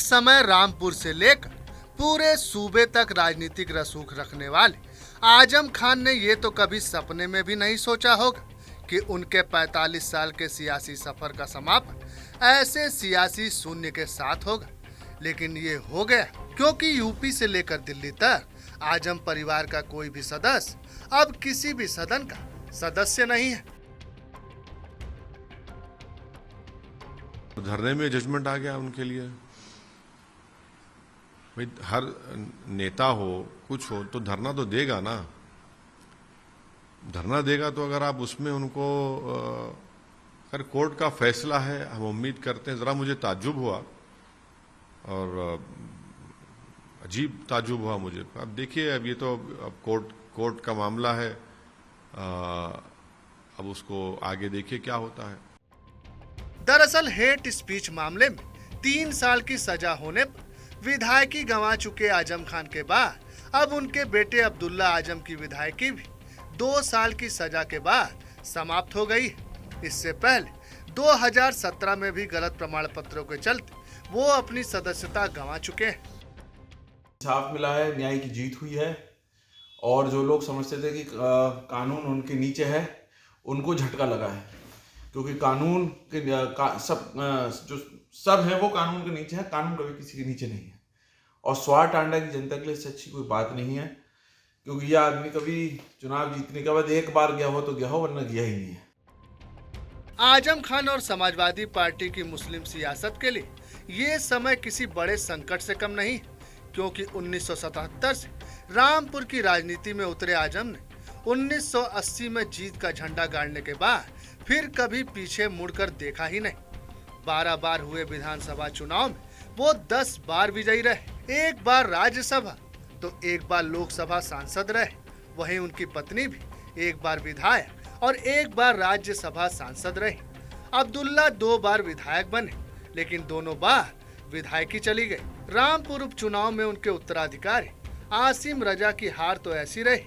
समय रामपुर से लेकर पूरे सूबे तक राजनीतिक रसूख रखने वाले आजम खान ने ये तो कभी सपने में भी नहीं सोचा होगा कि उनके 45 साल के सियासी सफर का समापन ऐसे सियासी शून्य के साथ होगा। लेकिन ये हो गया क्योंकि यूपी से लेकर दिल्ली तक आजम परिवार का कोई भी सदस्य अब किसी भी सदन का सदस्य नहीं है। धरने में जजमेंट आ गया उनके लिए। भाई हर नेता हो कुछ हो तो धरना तो देगा ना। धरना देगा तो अगर आप उसमें उनको अगर कोर्ट का फैसला है, हम उम्मीद करते हैं। जरा मुझे ताज्जुब हुआ और अजीब ताज्जुब हुआ मुझे। अब देखिए, अब ये तो अब कोर्ट का मामला है, अब उसको आगे देखिए क्या होता है। दरअसल हेट स्पीच मामले में 3 साल की सजा होने पर विधायकी गंवा चुके आजम खान के बाद अब उनके बेटे अब्दुल्ला आजम की विधायकी भी 2 साल की सजा के बाद समाप्त हो गई। इससे पहले 2017 में भी गलत प्रमाण पत्रों के चलते वो अपनी सदस्यता गंवा चुके हैं। इंसाफ मिला है, न्याय की जीत हुई है और जो लोग समझते थे कि कानून उनके नीचे है, उनको झटका लगा है। क्योंकि कानून के जो सब है वो कानून के नीचे है, कानून कभी किसी के नीचे नहीं है। और स्वार टांडा की जनता के लिए इससे अच्छी कोई बात नहीं है, क्योंकि यह आदमी कभी चुनाव जीतने के बाद एक बार गया हो तो गया हो, वरना गया ही नहीं है। आजम खान और समाजवादी पार्टी की मुस्लिम सियासत के लिए ये समय किसी बड़े संकट से कम नहीं, क्योंकि 1977 से रामपुर की राजनीति में उतरे आजम ने 1980 में जीत का झंडा गाड़ने के बाद फिर कभी पीछे मुड़कर देखा ही नहीं। 12 बार हुए विधानसभा चुनाव में वो 10 बार विजयी रहे। एक बार राज्यसभा तो एक बार लोकसभा सांसद रहे। वहीं उनकी पत्नी भी एक बार विधायक और एक बार राज्यसभा सांसद रही। अब्दुल्ला 2 बार विधायक बने, लेकिन दोनों बार विधायकी चली गई। रामपुर उपचुनाव में उनके उत्तराधिकारी आसिम रजा की हार तो ऐसी रही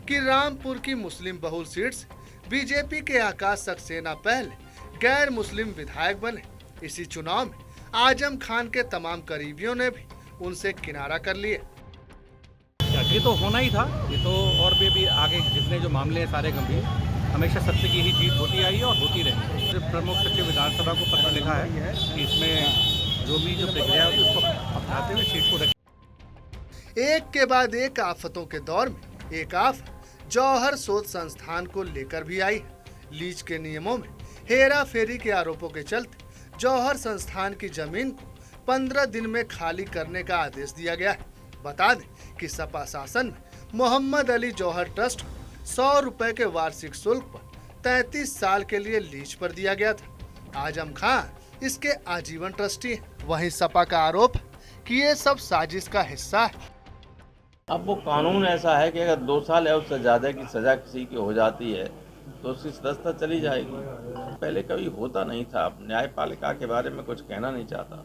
कि रामपुर की मुस्लिम बहुल सीट से बीजेपी के आकाश सक्सेना पहले गैर मुस्लिम विधायक बने। इसी चुनाव में आजम खान के तमाम करीबियों ने भी उनसे किनारा कर लिए। ये तो होना ही था। ये तो और भी आगे जितने जो मामले हैं सारे गंभीर, हमेशा सत्य की ही जीत होती आई है और होती रही। प्रमुख सचिव विधानसभा को पत्र लिखा है कि इसमें जो प्रक्रिया है उसको अपनाते हुए सीट को रखें। एक के बाद एक आफतों के दौर में एक आफत जौहर शोध संस्थान को लेकर भी आई। लीज के नियमों में हेरा फेरी के आरोपों के चलते जौहर संस्थान की जमीन को 15 दिन में खाली करने का आदेश दिया गया है। बता दें कि सपा शासन में मोहम्मद अली जौहर ट्रस्ट को 100 रुपए के वार्षिक शुल्क पर 33 साल के लिए लीज पर दिया गया था। आजम खान इसके आजीवन ट्रस्टी हैं। वहीं सपा का आरोप कि ये सब साजिश का हिस्सा है। अब वो कानून ऐसा है कि अगर 2 साल या उससे ज़्यादा की सज़ा किसी की हो जाती है तो उसकी सदस्यता चली जाएगी। पहले कभी होता नहीं था। अब न्यायपालिका के बारे में कुछ कहना नहीं चाहता।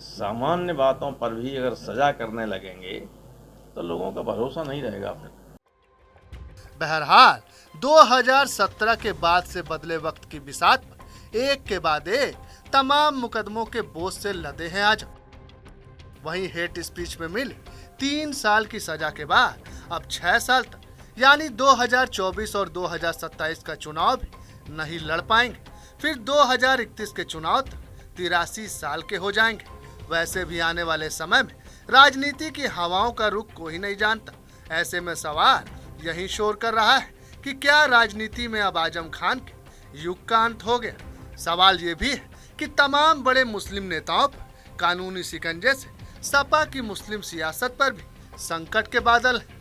सामान्य बातों पर भी अगर सजा करने लगेंगे तो लोगों का भरोसा नहीं रहेगा फिर। बहरहाल 2017 के बाद से बदले वक्त की बिसात पर एक के बाद एक तमाम मुकदमों के बोझ से लदे हैं आजम। वहीं हेट स्पीच में मिली 3 साल की सजा के बाद अब 6 साल तक यानी 2024 और 2027 का चुनाव भी नहीं लड़ पाएंगे। फिर 2031 के चुनाव तक 83 साल के हो जाएंगे। वैसे भी आने वाले समय में राजनीति की हवाओं का रुख कोई नहीं जानता। ऐसे में सवाल यही शोर कर रहा है कि क्या राजनीति में अब आजम खान के युग का अंत हो गया। सवाल ये भी है कि तमाम बड़े मुस्लिम नेताओं पर कानूनी शिकंजे से सपा की मुस्लिम सियासत पर भी संकट के बादल है।